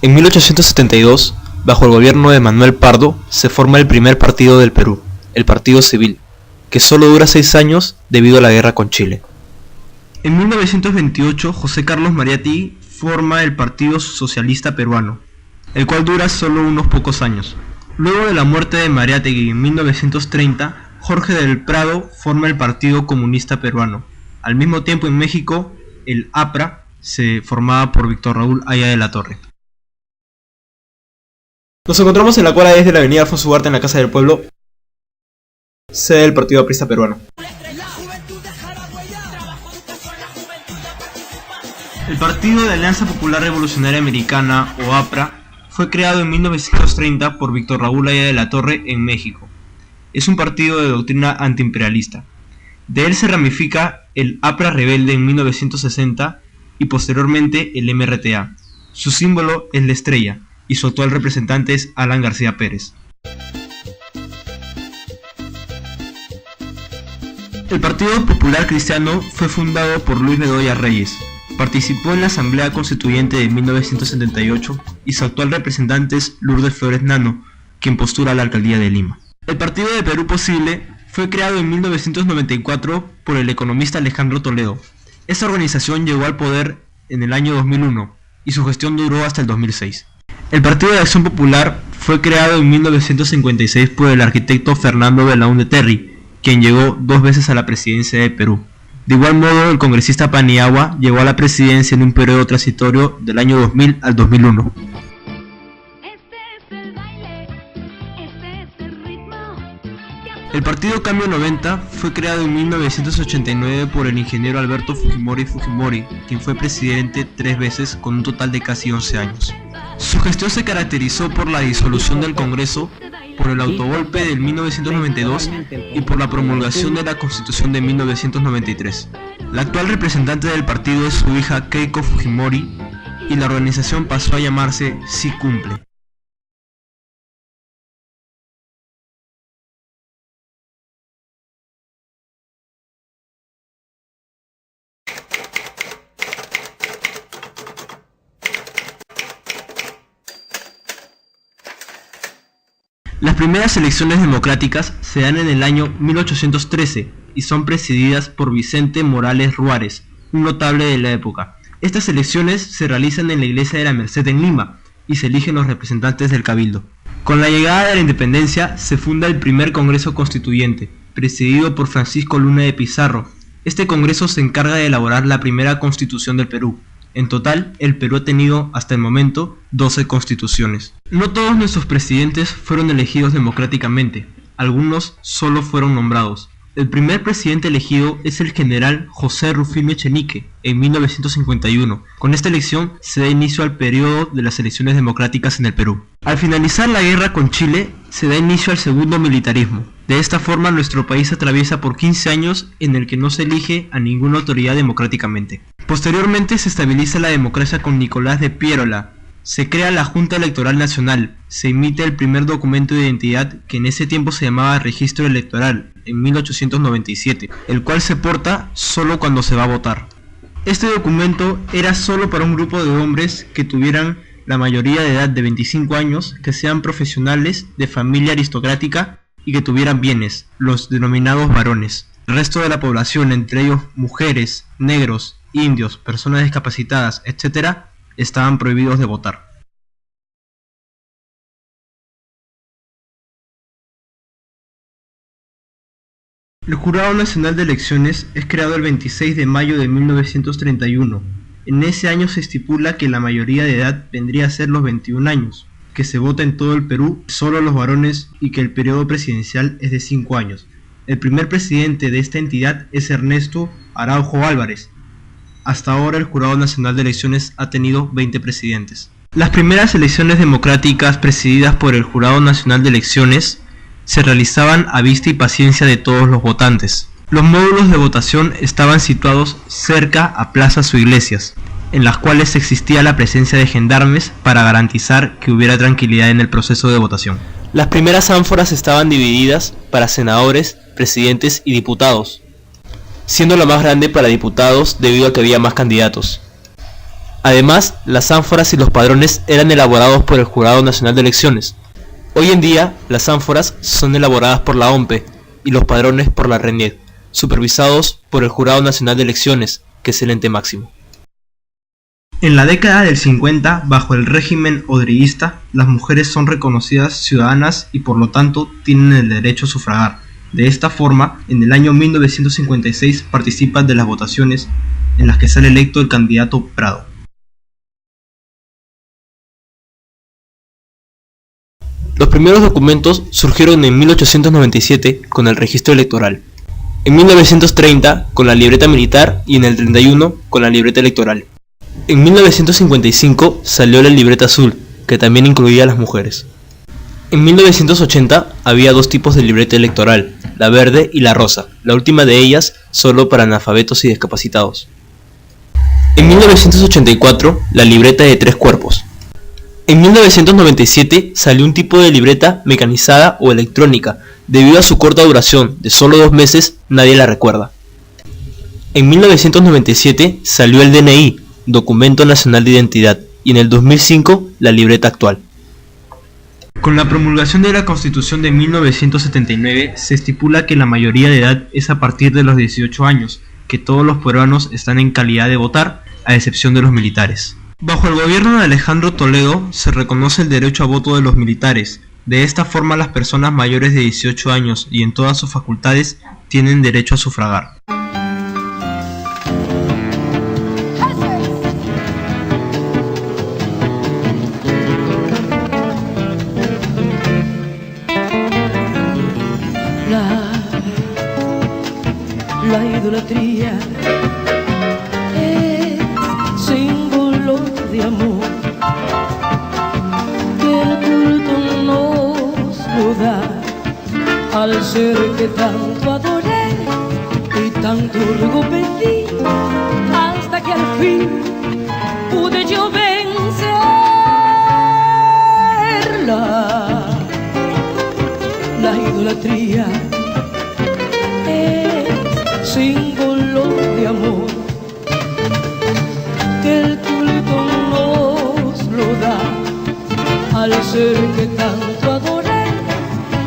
En 1872, bajo el gobierno de Manuel Pardo, se forma el primer partido del Perú, el Partido Civil, que solo dura 6 años debido a la guerra con Chile. En 1928, José Carlos Mariátegui forma el Partido Socialista Peruano, el cual dura solo unos pocos años. Luego de la muerte de Mariátegui en 1930, Jorge del Prado forma el Partido Comunista Peruano. Al mismo tiempo en México, el APRA se formaba por Víctor Raúl Haya de la Torre. Nos encontramos en la cuadra 10 de la avenida Alfonso Ugarte en la Casa del Pueblo, sede del Partido Aprista Peruano. El Partido de Alianza Popular Revolucionaria Americana, o APRA, fue creado en 1930 por Víctor Raúl Haya de la Torre en México. Es un partido de doctrina antiimperialista. De él se ramifica el APRA rebelde en 1960 y posteriormente el MRTA. Su símbolo es la estrella y su actual representante es Alan García Pérez. El Partido Popular Cristiano fue fundado por Luis Bedoya Reyes. Participó en la Asamblea Constituyente de 1978 y su actual representante es Lourdes Flores Nano, quien postula a la alcaldía de Lima. El Partido de Perú Posible fue creado en 1994 por el economista Alejandro Toledo. Esta organización llegó al poder en el año 2001 y su gestión duró hasta el 2006. El Partido de Acción Popular fue creado en 1956 por el arquitecto Fernando Belaúnde Terry, quien llegó 2 veces a la presidencia de Perú. De igual modo, el congresista Paniagua llegó a la presidencia en un periodo transitorio del año 2000 al 2001. El Partido Cambio 90 fue creado en 1989 por el ingeniero Alberto Fujimori Fujimori, quien fue presidente 3 veces con un total de casi 11 años. Su gestión se caracterizó por la disolución del Congreso, por el autogolpe del 1992 y por la promulgación de la Constitución de 1993. La actual representante del partido es su hija Keiko Fujimori y la organización pasó a llamarse Sí Cumple. Las primeras elecciones democráticas se dan en el año 1813 y son presididas por Vicente Morales Ruárez, un notable de la época. Estas elecciones se realizan en la iglesia de la Merced en Lima y se eligen los representantes del Cabildo. Con la llegada de la independencia se funda el primer Congreso Constituyente, presidido por Francisco Luna de Pizarro. Este congreso se encarga de elaborar la primera Constitución del Perú. En total, el Perú ha tenido, hasta el momento, 12 constituciones. No todos nuestros presidentes fueron elegidos democráticamente, algunos solo fueron nombrados. El primer presidente elegido es el general José Rufino Echenique, en 1951. Con esta elección se da inicio al periodo de las elecciones democráticas en el Perú. Al finalizar la guerra con Chile, se da inicio al segundo militarismo. De esta forma, nuestro país atraviesa por 15 años en el que no se elige a ninguna autoridad democráticamente. Posteriormente se estabiliza la democracia con Nicolás de Piérola. Se crea la Junta Electoral Nacional, se emite el primer documento de identidad que en ese tiempo se llamaba Registro Electoral, en 1897, el cual se porta solo cuando se va a votar. Este documento era solo para un grupo de hombres que tuvieran la mayoría de edad de 25 años, que sean profesionales, de familia aristocrática y que tuvieran bienes, los denominados varones. El resto de la población, entre ellos mujeres, negros, indios, personas discapacitadas, etc., estaban prohibidos de votar. El Jurado Nacional de Elecciones es creado el 26 de mayo de 1931. En ese año se estipula que la mayoría de edad vendría a ser los 21 años, que se vota en todo el Perú, solo los varones, y que el periodo presidencial es de 5 años. El primer presidente de esta entidad es Ernesto Araujo Álvarez. Hasta ahora el Jurado Nacional de Elecciones ha tenido 20 presidentes. Las primeras elecciones democráticas presididas por el Jurado Nacional de Elecciones se realizaban a vista y paciencia de todos los votantes. Los módulos de votación estaban situados cerca a plazas o iglesias, en las cuales existía la presencia de gendarmes para garantizar que hubiera tranquilidad en el proceso de votación. Las primeras ánforas estaban divididas para senadores, presidentes y diputados, siendo la más grande para diputados debido a que había más candidatos. Además, las ánforas y los padrones eran elaborados por el Jurado Nacional de Elecciones. Hoy en día, las ánforas son elaboradas por la OMPE y los padrones por la RENIEC, supervisados por el Jurado Nacional de Elecciones, que es el ente máximo. En la década del 50, bajo el régimen odriguista, las mujeres son reconocidas ciudadanas y por lo tanto tienen el derecho a sufragar. De esta forma, en el año 1956 participan de las votaciones en las que sale electo el candidato Prado. Los primeros documentos surgieron en 1897 con el registro electoral, en 1930 con la libreta militar y en el 31 con la libreta electoral. En 1955 salió la libreta azul, que también incluía a las mujeres. En 1980 había dos tipos de libreta electoral, la verde y la rosa, la última de ellas solo para analfabetos y discapacitados. En 1984 la libreta de 3 cuerpos. En 1997 salió un tipo de libreta mecanizada o electrónica. Debido a su corta duración de solo 2 meses, nadie la recuerda. En 1997 salió el DNI, Documento Nacional de Identidad, y en el 2005 la libreta actual. Con la promulgación de la Constitución de 1979 se estipula que la mayoría de edad es a partir de los 18 años, que todos los peruanos están en calidad de votar, a excepción de los militares. Bajo el gobierno de Alejandro Toledo se reconoce el derecho a voto de los militares. De esta forma las personas mayores de 18 años y en todas sus facultades tienen derecho a sufragar. La idolatría es símbolo de amor que el culto nos lo da al ser que tanto adoré y tanto luego pedí hasta que al fin pude yo vencerla. La idolatría símbolo de amor que el culto nos lo da al ser que tanto